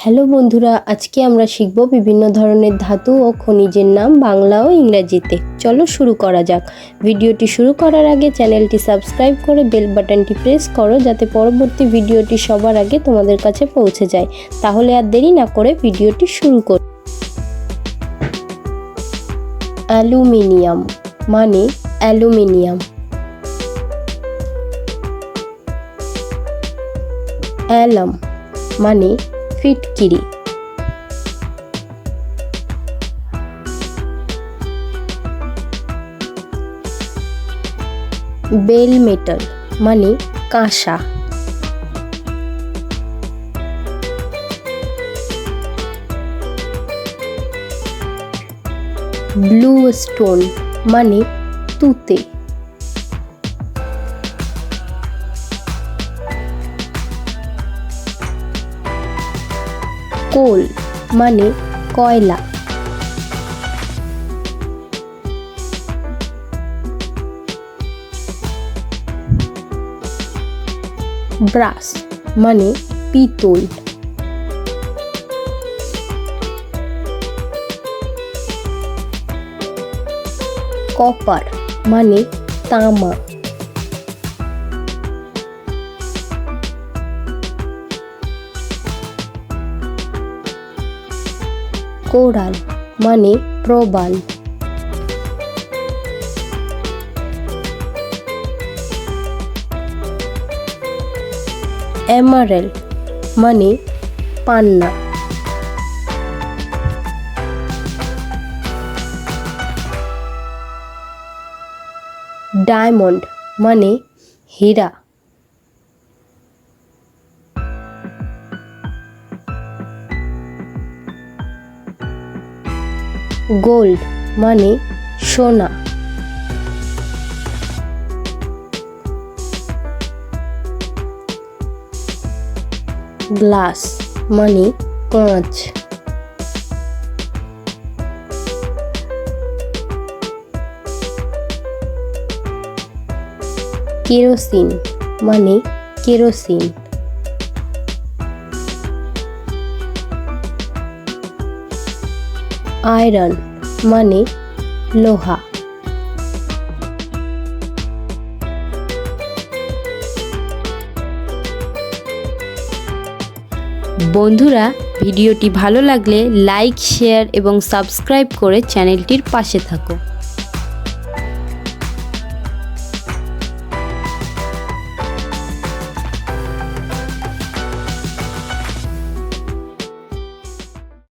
Hello বন্ধুরা, আজকে আমরা শিখব বিভিন্ন ধরনের ধাতু ও খনিজের নাম বাংলা ও ইংরেজিতে। চলো শুরু করা যাক। ভিডিওটি শুরু করার আগে চ্যানেলটি সাবস্ক্রাইব করে বেল বাটনটি প্রেস করো, যাতে পরবর্তী ভিডিওটি সবার আগে তোমাদের কাছে পৌঁছে যায়। তাহলে আর দেরি না করে ভিডিওটি শুরু করি। অ্যালুমিনিয়াম মানে অ্যালুমিনিয়াম। অ্যালাম মানে ফিটকিরি। বেল মেটাল মানে কাঁসা। ব্লু স্টোন মানে তুঁতে। কোল মানে কয়লা। ব্রাস মানে পিতল। কপার মানে তামা। কোরাল মানে প্রবাল। এমারেল্ড মানে পান্না। ডায়মন্ড মানে হীরা। গোল্ড মানে সোনা। গ্লাস মানে কাঁচ। কেরোসিন মানে কেরোসিন। আয়রন মানে লোহা। বন্ধুরা, ভিডিওটি ভালো লাগলে লাইক, শেয়ার এবং সাবস্ক্রাইব করে চ্যানেলটির পাশে থাকো।